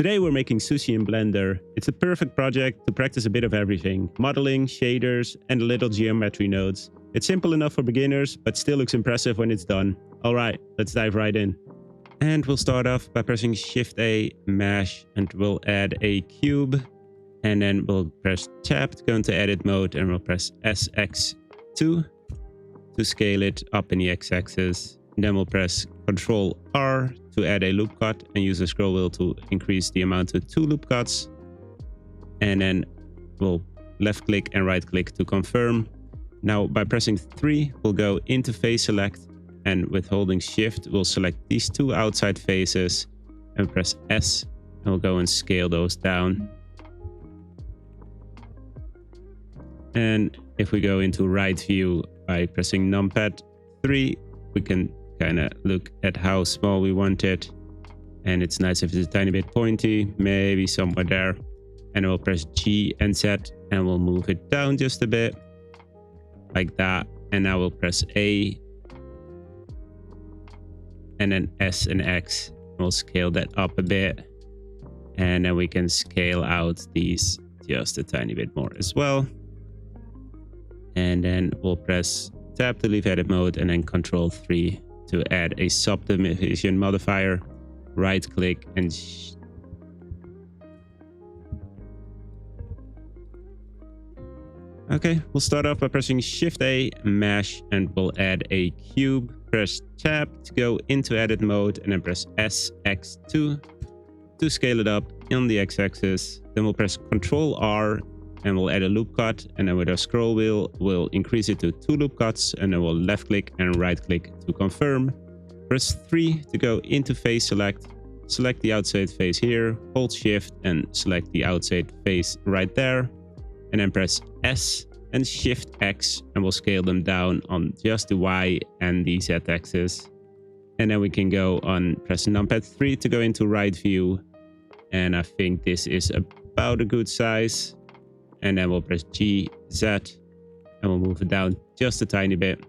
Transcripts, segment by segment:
Today we're making sushi in Blender. It's a perfect project to practice a bit of everything. Modeling, shaders, and little geometry nodes. It's simple enough for beginners, but still looks impressive when it's done. Alright, let's dive right in. And we'll start off by pressing Shift-A, Mesh, and we'll add a cube. And then we'll press Tab to go into edit mode, and we'll press SX2 to scale it up in the X-axis. Then we'll press Ctrl R to add a loop cut and use the scroll wheel to increase the amount to 2 loop cuts. And then we'll left click and right click to confirm. Now by pressing 3, we'll go into face select, and with holding shift, we'll select these 2 outside faces and press S, and we'll go and scale those down. And if we go into right view by pressing numpad 3, we can kind of look at how small we want it. And it's nice if it's a tiny bit pointy, maybe somewhere there. And we'll press G and Z and we'll move it down just a bit like that. And now we'll press A and then S and X. We'll scale that up a bit. And then we can scale out these just a tiny bit more as well. And then we'll press Tab to leave edit mode and then Ctrl 3 to add a subdivision modifier. Right click and okay, we'll start off by pressing Shift-A, Mesh, and we'll add a cube. Press Tab to go into edit mode and then press SX2 to scale it up on the X-axis. Then we'll press Ctrl R and we'll add a loop cut, and then with our scroll wheel we'll increase it to 2 loop cuts, and then we'll left click and right click to confirm. Press 3 to go into face select. Select the outside face here, hold shift and select the outside face right there, and then press S and Shift X, and we'll scale them down on just the Y and the Z axis. And then we can go on press numpad 3 to go into right view, and I think this is about a good size. And then we'll press G, Z, and we'll move it down just a tiny bit.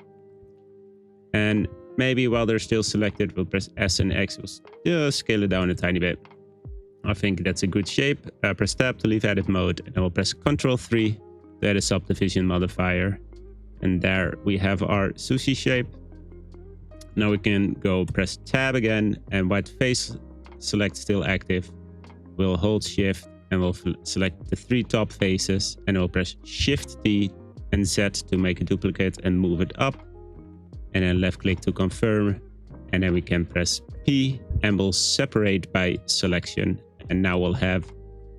And maybe while they're still selected, we'll press S and X. We'll just scale it down a tiny bit. I think that's a good shape. Press Tab to leave edit mode, and then we'll press Ctrl 3 to add a subdivision modifier. And there we have our sushi shape. Now we can go press Tab again, and white face select still active. We'll hold shift and we'll select the 3 top faces, and we'll press Shift D and Z to make a duplicate and move it up, and then left click to confirm, and then we can press P and we'll separate by selection. And now we'll have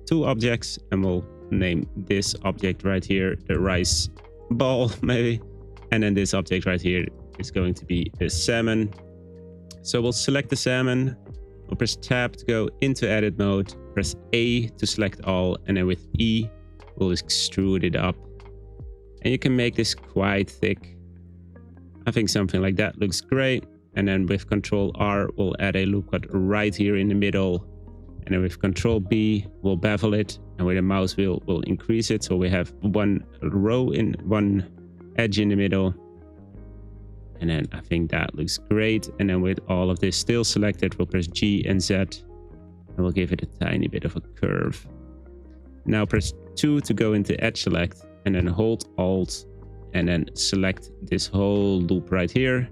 2 objects, and we'll name this object right here the rice ball maybe, and then this object right here is going to be the salmon. So we'll select the salmon. We'll press Tab to go into edit mode, press A to select all, and then with E, we'll extrude it up. And you can make this quite thick. I think something like that looks great. And then with Ctrl R, we'll add a loop cut right here in the middle. And then with Ctrl B, we'll bevel it. And with a mouse wheel, we'll increase it. So we have 1 row in 1 edge in the middle. And then I think that looks great. And then with all of this still selected, we'll press G and Z, and we'll give it a tiny bit of a curve. Now press 2 to go into edge select, and then hold Alt, and then select this whole loop right here.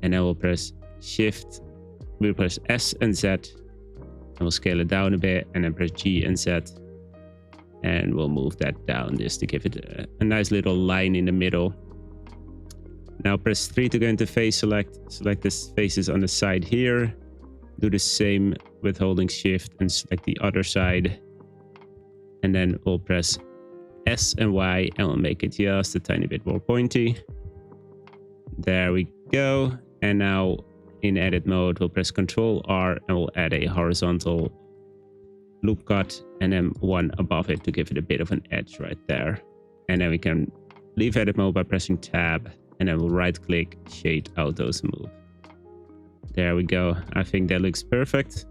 And then we'll press Shift, we'll press S and Z, and we'll scale it down a bit, and then press G and Z. And we'll move that down just to give it a nice little line in the middle. Now press 3 to go into face select. Select the faces on the side here. Do the same with holding shift and select the other side. And then we'll press S and Y and we'll make it just a tiny bit more pointy. There we go. And now in edit mode, we'll press Ctrl R and we'll add a horizontal loop cut and then 1 above it to give it a bit of an edge right there. And then we can leave edit mode by pressing Tab. And then we'll right click, shade out those move. There we go. I think that looks perfect.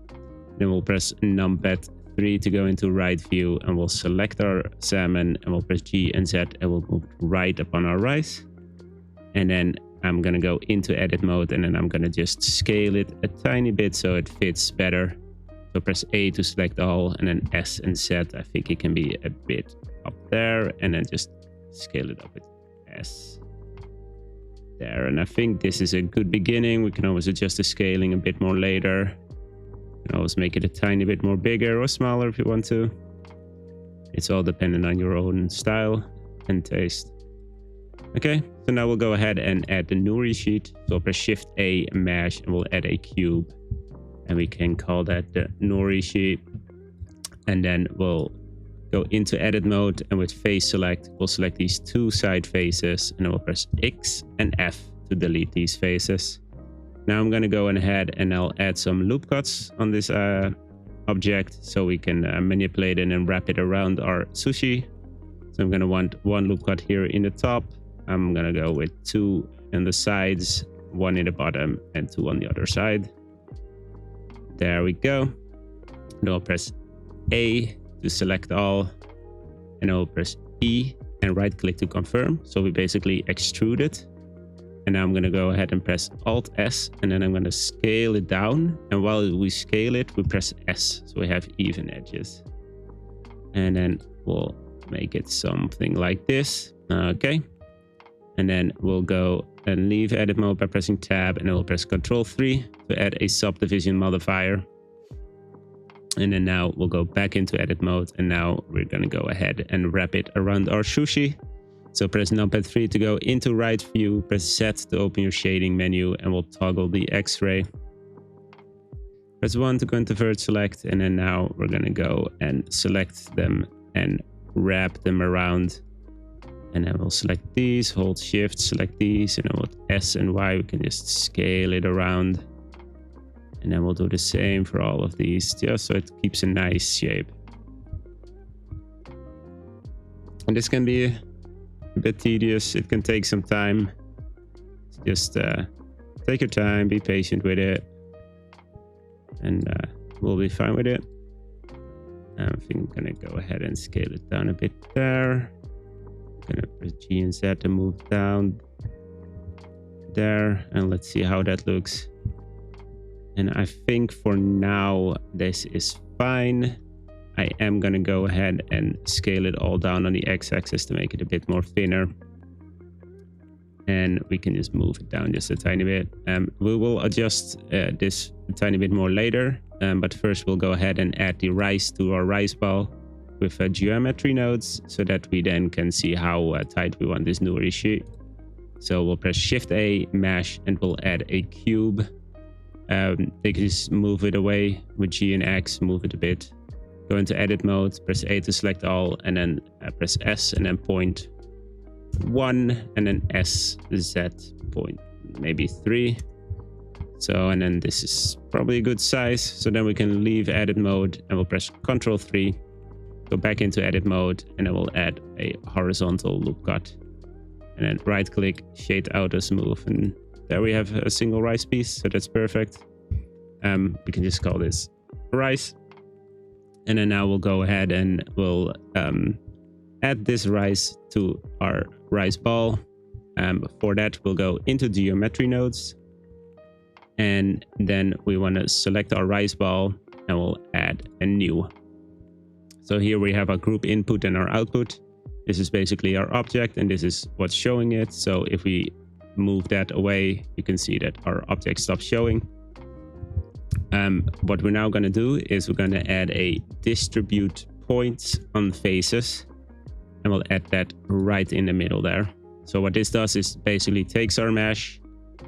Then we'll press numpad 3 to go into right view, and we'll select our salmon, and we'll press G and Z, and we'll move right upon our rice. And then I'm gonna go into edit mode, and then I'm gonna just scale it a tiny bit so it fits better. So press A to select all, and then S and Z. I think it can be a bit up there, and then just scale it up with S. There, and I think this is a good beginning. We can always adjust the scaling a bit more later. You can always make it a tiny bit more bigger or smaller if you want to. It's all dependent on your own style and taste. Okay, so now we'll go ahead and add the nori sheet. So I'll press Shift A, mash, and we'll add a cube. And we can call that the nori sheet. And then we'll go into edit mode, and with face select, we'll select these two side faces, and then we'll press X and F to delete these faces. Now I'm going to go ahead and I'll add some loop cuts on this object so we can manipulate it and wrap it around our sushi. So I'm going to want one loop cut here in the top. I'm going to go with 2 on the sides, 1 in the bottom, and 2 on the other side. There we go. Then I'll press A to select all, and I'll press E and right click to confirm. So we basically extrude it. And now I'm going to go ahead and press Alt S, and then I'm going to scale it down. And while we scale it, we press S, so we have even edges. And then we'll make it something like this. Okay. And then we'll go and leave edit mode by pressing Tab, and then we'll press Ctrl 3 to add a subdivision modifier. And then now we'll go back into edit mode, and now we're going to go ahead and wrap it around our sushi. So press numpad 3 to go into right view, press Z to open your shading menu, and we'll toggle the X-ray. Press 1 to go into vert select, and then now we're going to go and select them and wrap them around. And then we'll select these, hold shift, select these, and then with S and Y we can just scale it around. And then we'll do the same for all of these, just so it keeps a nice shape. And this can be a bit tedious, it can take some time. Just take your time, be patient with it, and we'll be fine with it. I think I'm gonna go ahead and scale it down a bit there. I'm gonna press G and Z to move down there, and let's see how that looks. And I think for now this is fine. I am gonna go ahead and scale it all down on the X-axis to make it a bit more thinner. And we can just move it down just a tiny bit. We will adjust this a tiny bit more later, but first we'll go ahead and add the rice to our rice ball with geometry nodes, so that we then can see how tight we want this nori sheet. So we'll press Shift A, mash, and we'll add a cube. They can just move it away with G and X, move it a bit. Go into edit mode, press A to select all, and then press S, and then point 1, and then S, Z, point maybe 3. So, and then this is probably a good size. So then we can leave edit mode, and we'll press Ctrl 3, go back into edit mode, and then we'll add a horizontal loop cut. And then right click, shade outer smooth, and there we have a single rice piece, so that's perfect. We can just call this rice. And then now we'll go ahead and we'll add this rice to our rice ball. For that, we'll go into geometry nodes. And then we want to select our rice ball, and we'll add a new. So here we have our group input and our output. This is basically our object, and this is what's showing it. So if we move that away, you can see that our object stops showing. What we're now going to do is we're going to add a distribute points on faces, and we'll add that right in the middle there. So what this does is basically takes our mesh,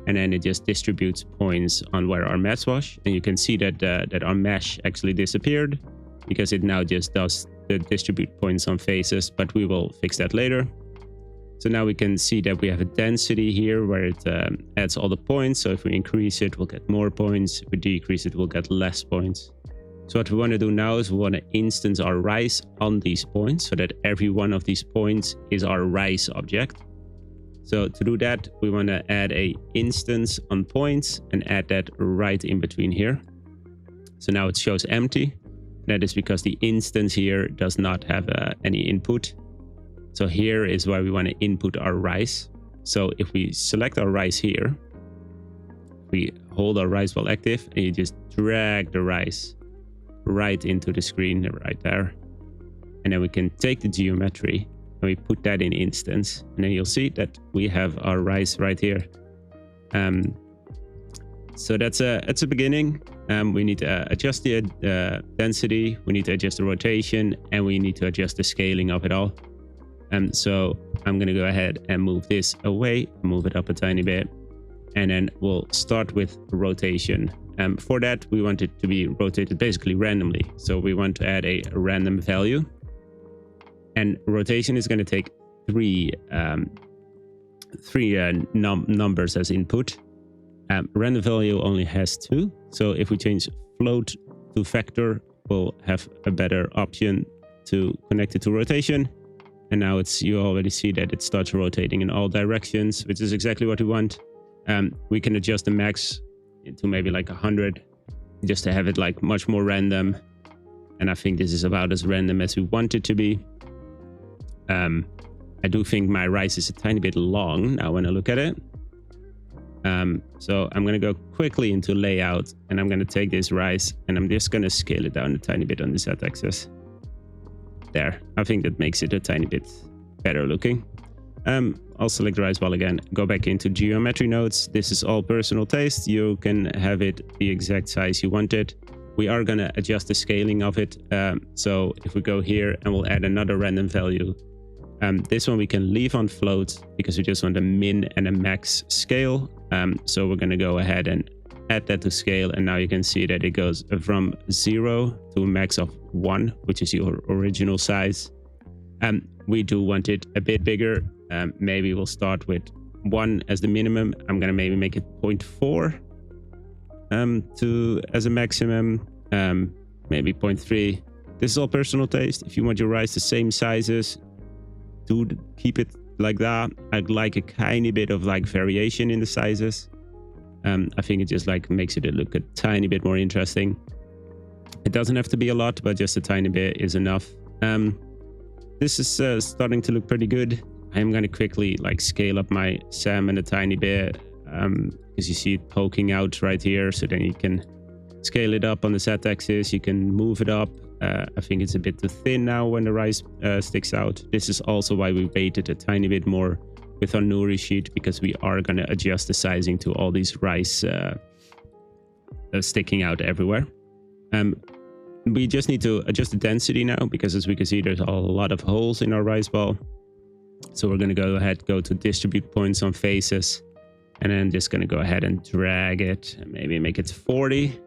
and then it just distributes points on where our mesh was. And you can see that that our mesh actually disappeared, because it now just does the distribute points on faces, but we will fix that later. So now we can see that we have a density here where it adds all the points. So if we increase it, we'll get more points. If we decrease it, we'll get less points. So what we want to do now is we want to instance our rice on these points, so that every one of these points is our rice object. So to do that, we want to add a instance on points and add that right in between here. So now it shows empty. That is because the instance here does not have any input. So here is where we want to input our rice. So if we select our rice here, we hold our rice ball active, and you just drag the rice right into the screen right there. And then we can take the geometry and we put that in instance. And then you'll see that we have our rice right here. So that's a beginning. We need to adjust the density, we need to adjust the rotation, and we need to adjust the scaling of it all. So I'm going to go ahead and move this away, move it up a tiny bit, and then we'll start with rotation. For that, we want it to be rotated basically randomly. So we want to add a random value. And rotation is going to take three numbers as input. Random value only has 2. So if we change float to vector, we'll have a better option to connect it to rotation. And now you already see that it starts rotating in all directions, which is exactly what we want. We can adjust the max into maybe like 100, just to have it like much more random. And I think this is about as random as we want it to be. I do think my rice is a tiny bit long now when I look at it. So I'm going to go quickly into layout, and I'm going to take this rice and I'm just going to scale it down a tiny bit on the z-axis. There, I think that makes it a tiny bit better looking. I'll select the rice ball again, go back into geometry nodes. This is all personal taste. You can have it the exact size you want it. We are going to adjust the scaling of it. So if we go here and we'll add another random value. This one we can leave on float because we just want a min and a max scale. So we're going to go ahead and add that to scale, and now you can see that it goes from 0 to a max of 1, which is your original size. We do want it a bit bigger. Maybe we'll start with 1 as the minimum. I'm going to maybe make it 0.4 as a maximum, maybe 0.3. This is all personal taste. If you want your rice the same sizes, do keep it like that. I'd like a tiny bit of like variation in the sizes. I think it just like makes it look a tiny bit more interesting. It doesn't have to be a lot, but just a tiny bit is enough. This is starting to look pretty good. I'm going to quickly like scale up my salmon a tiny bit, because you see it poking out right here. So then you can scale it up on the z-axis. You can move it up. I think it's a bit too thin now when the rice sticks out. This is also why we weighted a tiny bit more with our nuri sheet, because we are going to adjust the sizing to all these rice sticking out everywhere. We just need to adjust the density now, because as we can see, there's a lot of holes in our rice ball. So we're going to go to distribute points on faces, and then just going to go ahead and drag it and maybe make it 40.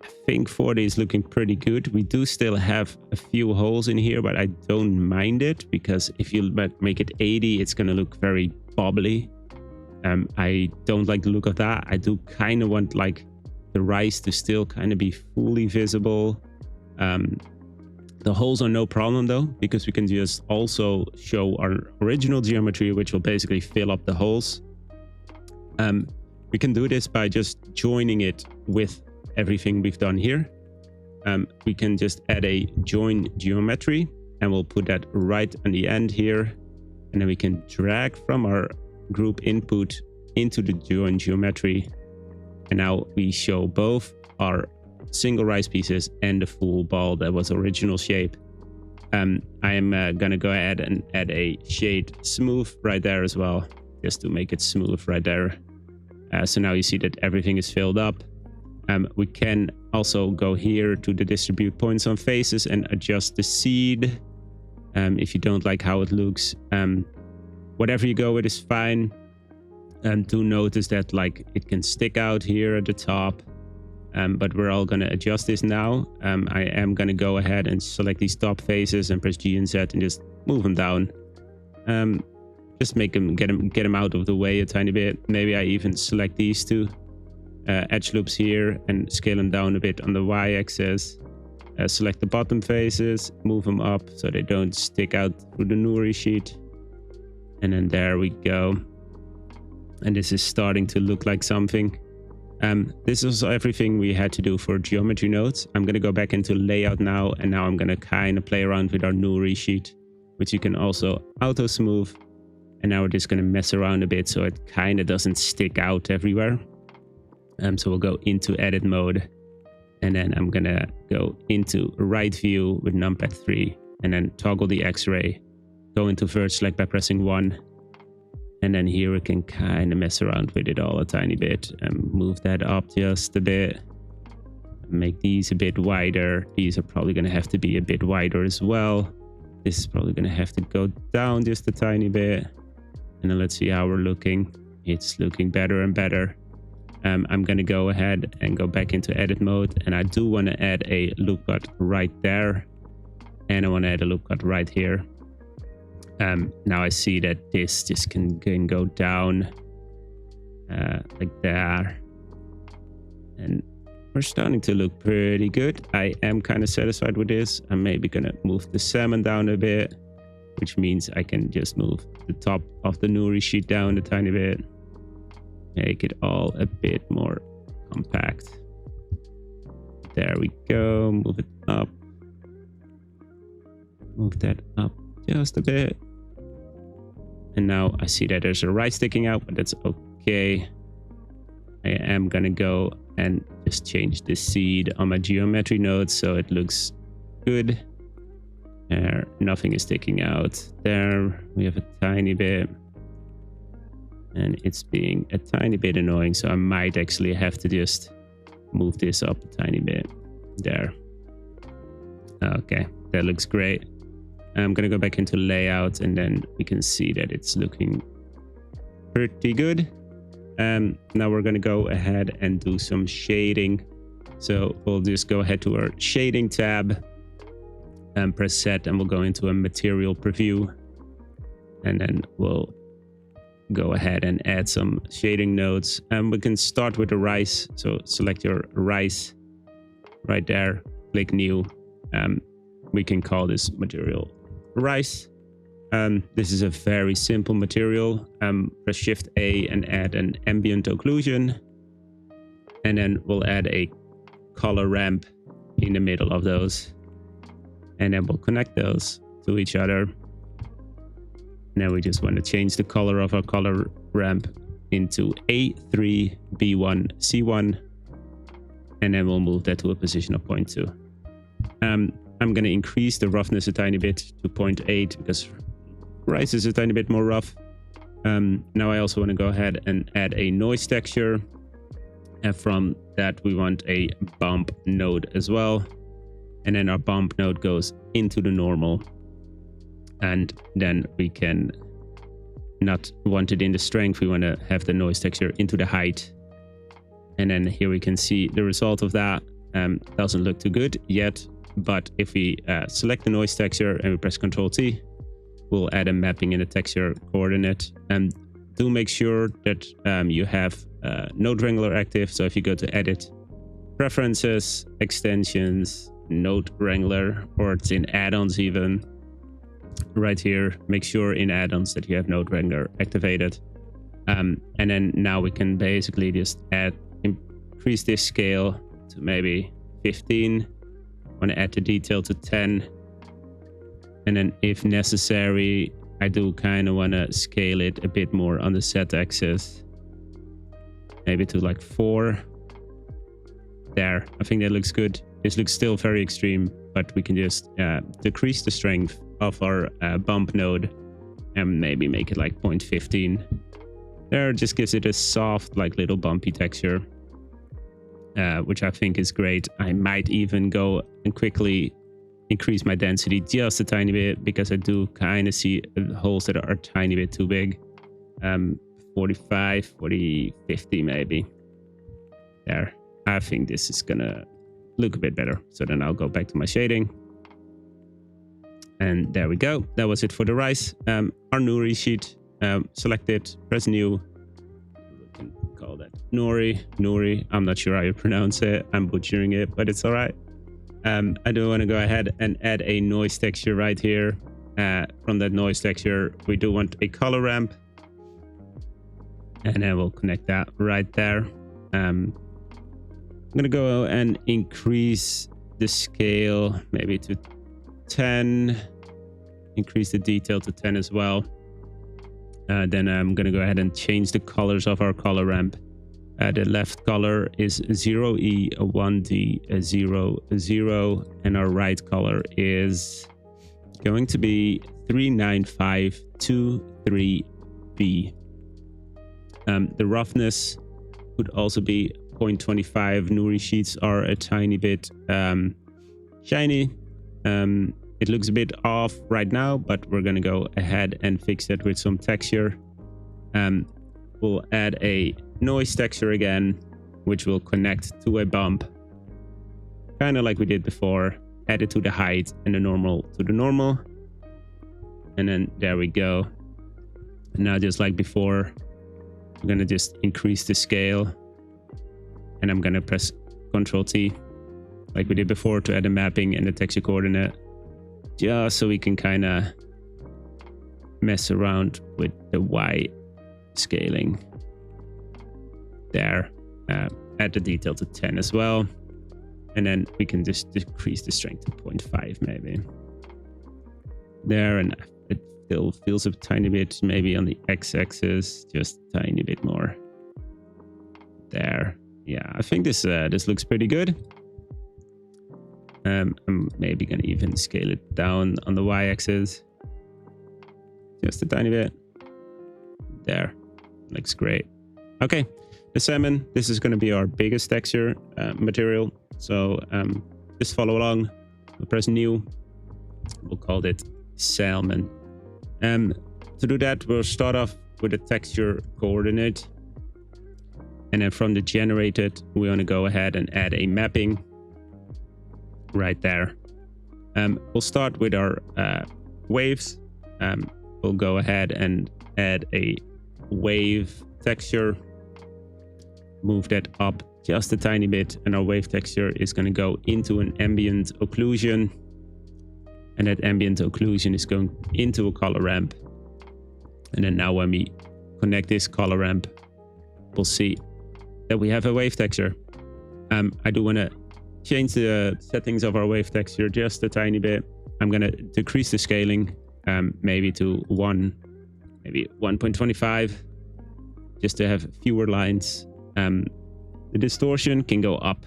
I think 40 is looking pretty good. We do still have a few holes in here, but I don't mind it, because if you make it 80, it's going to look very bobbly. I don't like the look of that. I do kind of want like the rice to still kind of be fully visible. The holes are no problem though, because we can just also show our original geometry, which will basically fill up the holes. We can do this by just joining it with everything we've done here. We can just add a join geometry, and we'll put that right on the end here. And then we can drag from our group input into the join geometry. And now we show both our single rice pieces and the full ball that was original shape. I am gonna go ahead and add a shade smooth right there as well, just to make it smooth right there. So now you see that everything is filled up. We can also go here to the distribute points on faces and adjust the seed. If you don't like how it looks, whatever you go with is fine. Do notice that like it can stick out here at the top, but we're all going to adjust this now. I am going to go ahead and select these top faces and press G and Z and just move them down. Just make them get them out of the way a tiny bit. Maybe I even select these two edge loops here and scale them down a bit on the y-axis. Select the bottom faces, move them up so they don't stick out through the nuri sheet. And then there we go. And this is starting to look like something. This is everything we had to do for geometry nodes. I'm going to go back into layout now, and now I'm going to kind of play around with our nuri sheet, which you can also auto smooth. And now we're just going to mess around a bit so it kind of doesn't stick out everywhere. So we'll go into edit mode, And then I'm gonna go into right view with numpad 3 and then toggle the X-ray. Go into verge select by pressing 1. And then here we can kind of mess around with it all a tiny bit and move that up just a bit. Make these a bit wider. These are probably gonna have to be a bit wider as well. This is probably gonna have to go down just a tiny bit. And then let's see how we're looking. It's looking better and better. I'm going to go ahead and go back into edit mode. And I do want to add a loop cut right there. And I want to add a loop cut right here. Now I see that this just can go down like there. And we're starting to look pretty good. I am kind of satisfied with this. I'm maybe going to move the salmon down a bit, which means I can just move the top of the nori sheet down a tiny bit. Make it all a bit more compact. There we go. Move it up. Move that up just a bit. And now I see that there's a rice sticking out, but that's okay. I am gonna go and just change the seed on my geometry node so it looks good. There, nothing is sticking out. There we have a tiny bit. And it's being a tiny bit annoying, so I might actually have to just move this up a tiny bit. There. Okay, that looks great. I'm gonna go back into layout and then we can see that it's looking pretty good. Now we're gonna go ahead and do some shading. So we'll just go ahead to our shading tab and press set, and we'll go into a material preview. And then we'll go ahead and add some shading nodes, and we can start with the rice. So select your rice right there, click new. We can call this material rice. This is a very simple material. Press shift A and add an ambient occlusion, and then we'll add a color ramp in the middle of those, and then we'll connect those to each other. Now we just want to change the color of our color ramp into A3, B1, C1. And then we'll move that to a position of 0.2. I'm going to increase the roughness a tiny bit to 0.8 because rice is a tiny bit more rough. Now I also want to go ahead and add a noise texture. And from that we want a bump node as well. And then our bump node goes into the normal. And then we can not want it in the strength. We want to have the noise texture into the height. And then here we can see the result of that. Doesn't look too good yet. But if we select the noise texture and we press Ctrl T, we'll add a mapping in the texture coordinate. And do make sure that you have Node Wrangler active. So if you go to Edit, Preferences, Extensions, Node Wrangler, or it's in add-ons even. Right here, make sure in add-ons that you have Node Wrangler activated. And then now we can basically just increase this scale to maybe 15. Want to add the detail to 10. And then if necessary, I do kind of want to scale it a bit more on the Z axis. Maybe to like 4. There, I think that looks good. This looks still very extreme, but we can just decrease the strength of our bump node and maybe make it like 0.15. There, just gives it a soft, like little bumpy texture, which I think is great. I might even go and quickly increase my density just a tiny bit because I do kind of see holes that are a tiny bit too big. 45, 40, 50 maybe. There, I think this is gonna look a bit better. So then I'll go back to my shading. And there we go. That was it for the rice. Our nori sheet, select it, press new. We can call that nori. I'm not sure how you pronounce it. I'm butchering it, but it's all right. I do want to go ahead and add a noise texture right here. From that noise texture, we do want a color ramp. And then we'll connect that right there. I'm going to go and increase the scale maybe to 10. Increase the detail to 10 as well. Then I'm going to go ahead and change the colors of our color ramp. The left color is 0E 1D 0 0, and our right color is going to be 39523B. The roughness could also be 0.25. Nuri sheets are a tiny bit shiny. It looks a bit off right now, but we're gonna go ahead and fix it with some texture. We'll add a noise texture again, which will connect to a bump, kind of like we did before. Add it to the height and the normal to the normal, and then there we go. And now, just like before, I'm gonna just increase the scale, and I'm gonna press Ctrl T like we did before to add a mapping and the texture coordinate, just so we can kind of mess around with the Y scaling there. Add the detail to 10 as well, and then we can just decrease the strength to 0.5 maybe there, and it still feels a tiny bit maybe on the x-axis, just a tiny bit more there. Yeah, I think this looks pretty good. I'm maybe gonna even scale it down on the y-axis just a tiny bit there. Looks great. Okay, the salmon, this is going to be our biggest texture material, so just follow along. We'll press new, we'll call it salmon. To do that, we'll start off with a texture coordinate, and then from the generated we want to go ahead and add a mapping right there. We'll start with our waves. We'll go ahead and add a wave texture, move that up just a tiny bit, and our wave texture is going to go into an ambient occlusion, and that ambient occlusion is going into a color ramp. And then now when we connect this color ramp, we'll see that we have a wave texture. I do want to change the settings of our wave texture just a tiny bit. I'm going to decrease the scaling maybe to 1.25, just to have fewer lines. The distortion can go up.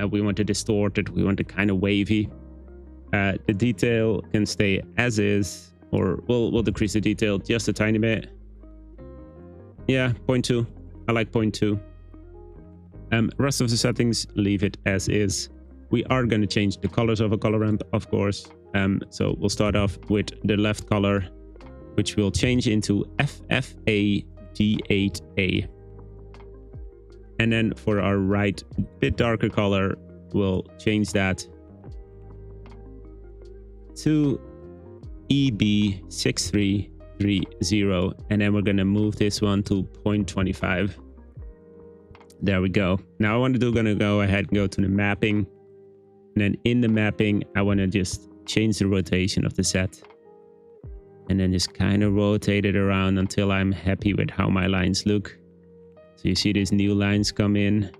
We want to distort it, we want it kind of wavy. The detail can stay as is, or we'll decrease the detail just a tiny bit. Yeah, 0.2. I like 0.2. Rest of the settings, leave it as is. We are going to change the colors of a color ramp, of course. So we'll start off with the left color, which will change into FFA D8A. And then for our right, bit darker color, we'll change that to EB6330. And then we're going to move this one to 0.25. There we go. Now I want to gonna go ahead and go to the mapping. And then in the mapping, I want to just change the rotation of the set. And then just kind of rotate it around until I'm happy with how my lines look. So you see these new lines come in.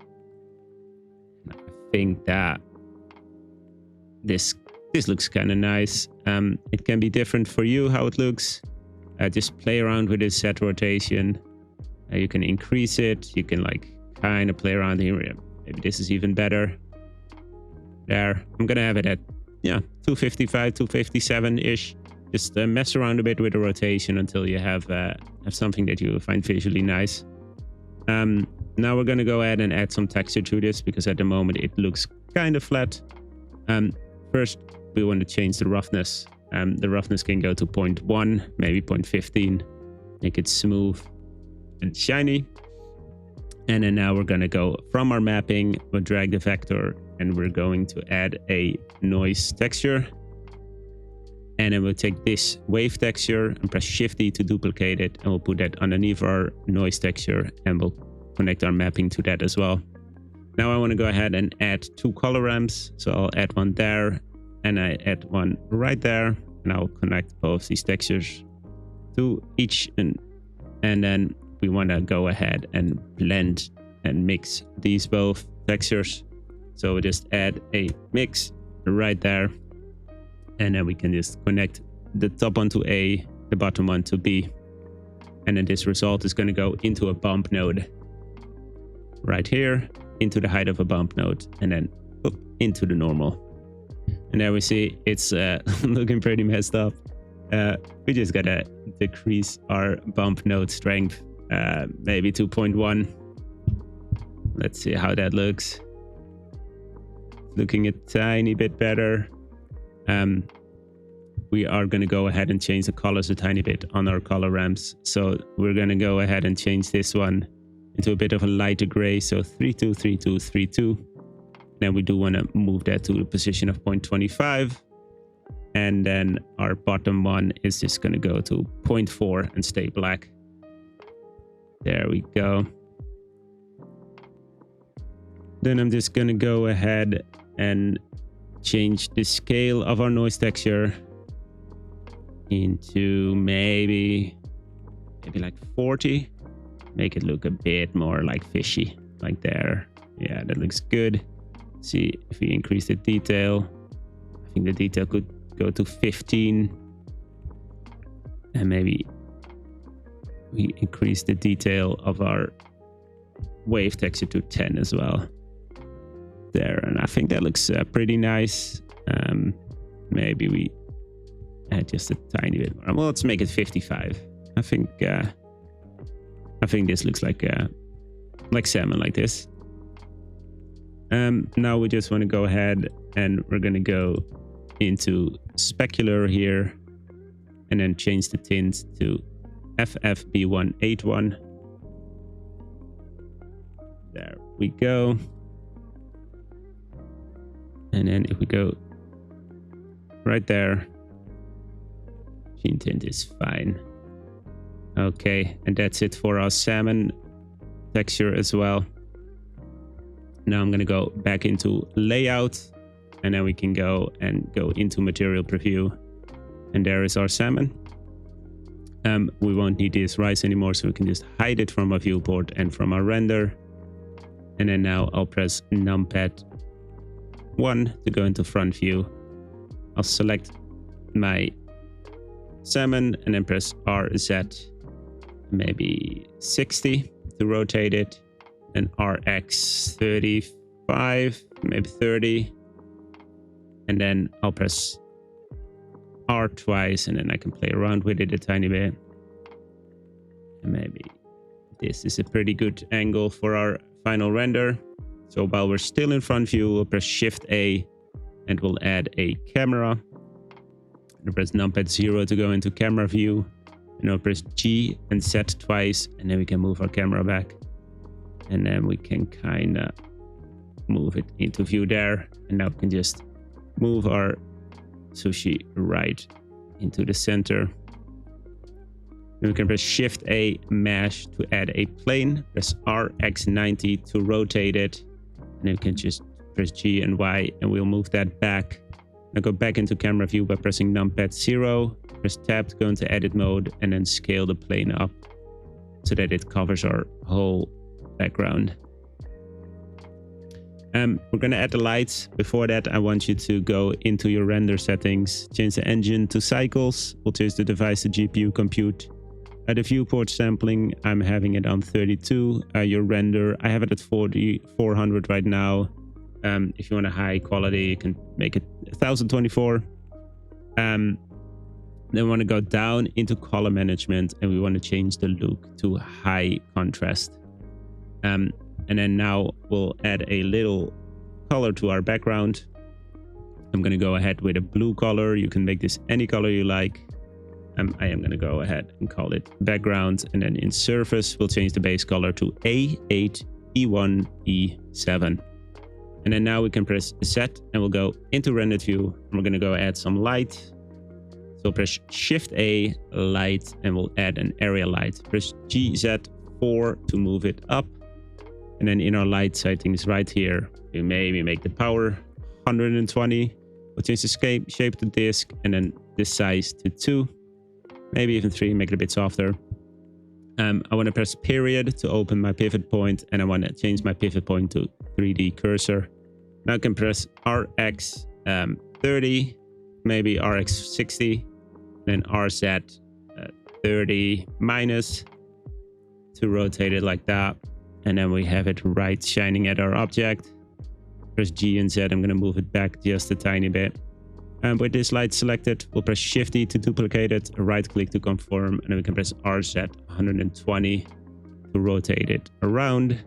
I think that this looks kind of nice. It can be different for you how it looks. Just play around with this set rotation. You can increase it. You can like kind of play around here. Maybe this is even better. There, I'm gonna have it at 255, 257-ish. Just mess around a bit with the rotation until you have something that you find visually nice. Now we're gonna go ahead and add some texture to this, because at the moment it looks kind of flat. First, we want to change the roughness. The roughness can go to 0.1, maybe 0.15. Make it smooth and shiny. And then now we're gonna go from our mapping, we'll drag the vector, and we're going to add a noise texture. And then we'll take this wave texture and press Shift D to duplicate it, and we'll put that underneath our noise texture, and we'll connect our mapping to that as well. Now I want to go ahead and add two color ramps. So I'll add one there, and I add one right there, and I'll connect both these textures to each, and then we want to go ahead and blend and mix these both textures. So we just add a mix right there, and then we can just connect the top one to A, the bottom one to B, and then this result is going to go into a bump node. right here into the height of a bump node, and then up into the normal. And there we see it's looking pretty messed up. We just gotta decrease our bump node strength, maybe 2.1. Let's see how that looks. Looking a tiny bit better. We are going to go ahead and change the colors a tiny bit on our color ramps. So we're going to go ahead and change this one into a bit of a lighter gray. So 32, 32, 32. Then we do want to move that to the position of 0.25. And then our bottom one is just going to go to 0.4 and stay black. There we go. Then I'm just going to go ahead and change the scale of our noise texture into maybe like 40. Make it look a bit more like fishy, like there. Yeah, that looks good. See if we increase the detail. I think the detail could go to 15. And maybe we increase the detail of our wave texture to 10 as well. There, and I think that looks pretty nice. Maybe we add just a tiny bit more. Well, let's make it 55. I think this looks like salmon, like this. Now we just want to go ahead and we're going to go into specular here and then change the tint to FFB181. There we go. And then if we go right there, sheen tint is fine. Okay, and that's it for our salmon texture as well. Now I'm going to go back into layout, and then we can go into material preview. And there is our salmon. We won't need this rice anymore, so we can just hide it from our viewport and from our render. And then now I'll press numpad 1 to go into front view. I'll select my salmon and then press RZ, maybe 60 to rotate it, and RX 35, maybe 30, and then I'll press R twice, and then I can play around with it a tiny bit. And maybe this is a pretty good angle for our final render. So while we're still in front view, we'll press Shift A and we'll add a camera. And press numpad 0 to go into camera view. And I'll press G and Z twice, and then we can move our camera back. And then we can kind of move it into view there. And now we can just move our sushi right into the center. Then we can press Shift A mesh to add a plane. Press RX90 to rotate it. And then we can just press G and Y and we'll move that back. Now go back into camera view by pressing numpad 0. Press tab to go into edit mode and then scale the plane up so that it covers our whole background. We're going to add the lights. Before that, I want you to go into your render settings, change the engine to cycles. We'll change the device to GPU compute. The viewport sampling, I'm having it on 32. Your render, I have it at 400 right now. If you want a high quality, you can make it 1024. Then we want to go down into color management and we want to change the look to high contrast. And then now we'll add a little color to our background. I'm going to go ahead with a blue color. You can make this any color you like. I am going to go ahead and call it background. And then in surface, we'll change the base color to A8, E1, E7. And then now we can press Z and we'll go into rendered view. And we're going to go add some light. So press Shift A, light, and we'll add an area light. Press GZ4 to move it up. And then in our light settings right here, we maybe make the power 120. We'll change the shape to disk and then the size to 2. Maybe even 3, make it a bit softer. I want to press period to open my pivot point, and I want to change my pivot point to 3D cursor. Now I can press RX 30, maybe RX 60, then RZ 30 minus to rotate it like that. and then we have it right shining at our object. Press G and Z. I'm going to move it back just a tiny bit. And with this light selected, we'll press Shift E to duplicate it, right click to conform, and then we can press RZ 120 to rotate it around,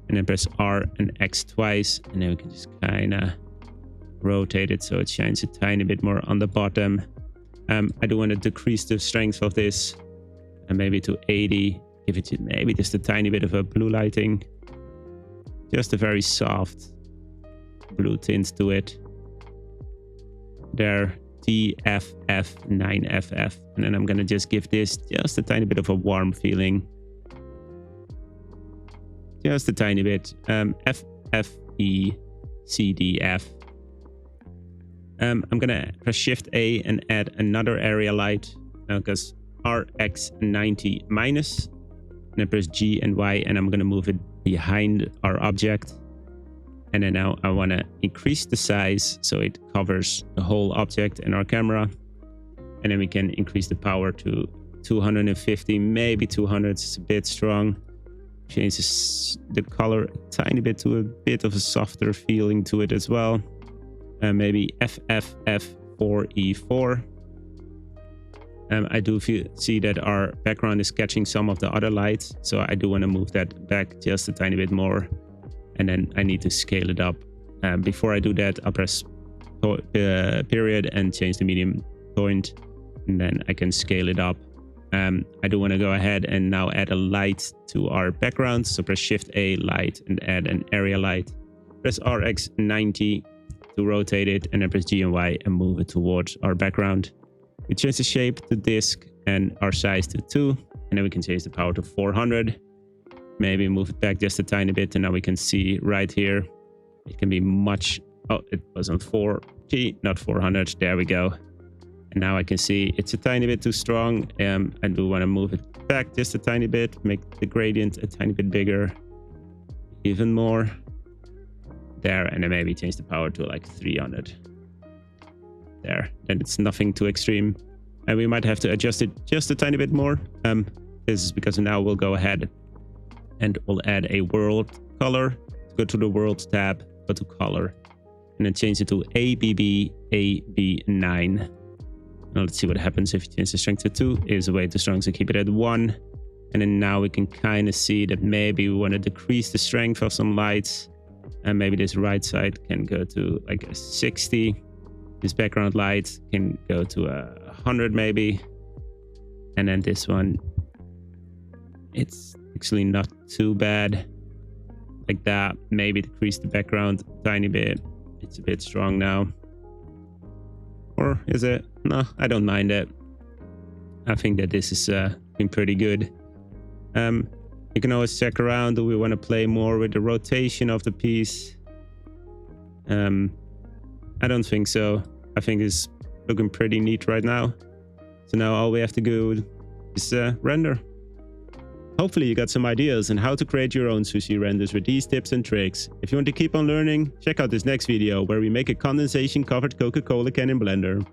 and then press R and X twice, and then we can just kind of rotate it so it shines a tiny bit more on the bottom. I do want to decrease the strength of this, and maybe to 80, give it maybe just a tiny bit of a blue lighting, just a very soft blue tint to it. There, TFF 9FF, and then I'm gonna just give this just a tiny bit of a warm feeling, just a tiny bit. FFECDF. I'm gonna press Shift A and add another area light, because RX90 minus, and then press G and Y, and I'm gonna move it behind our object. And then now I want to increase the size so it covers the whole object in our camera. And then we can increase the power to 250, maybe 200. It's a bit strong. Changes the color a tiny bit to a bit of a softer feeling to it as well. Maybe FFF4E4. I do see that our background is catching some of the other lights, so I do want to move that back just a tiny bit more. And then I need to scale it up. Before I do that, I'll press period and change the medium point, and then I can scale it up. I do want to go ahead and now add a light to our background. So press Shift A, light, and add an area light. Press RX90 to rotate it, and then press G and Y and move it towards our background. We change the shape to disk and our size to 2, and then we can change the power to 400. Maybe move it back just a tiny bit, and now we can see right here. It can be much... Oh, it was on 4G, not 400. There we go. And now I can see it's a tiny bit too strong. I do want to move it back just a tiny bit, make the gradient a tiny bit bigger, even more. There, and then maybe change the power to like 300. There, then it's nothing too extreme. And we might have to adjust it just a tiny bit more. This is because now we'll go ahead and we'll add a world color. Go to the world tab, go to color, and then change it to ABB9. Now let's see what happens if you change the strength to 2. It is way too strong, so keep it at 1. And then now we can kind of see that maybe we want to decrease the strength of some lights. And maybe this right side can go to like a 60. This background light can go to 100 maybe. And then this one, it's actually not too bad. Like that. Maybe decrease the background a tiny bit. It's a bit strong now. Or is it? No, I don't mind it. I think that this is been pretty good. You can always check around. Do we want to play more with the rotation of the piece? I don't think so. I think it's looking pretty neat right now. So now all we have to do is render. Hopefully you got some ideas on how to create your own sushi renders with these tips and tricks. If you want to keep on learning, check out this next video where we make a condensation covered Coca-Cola can in Blender.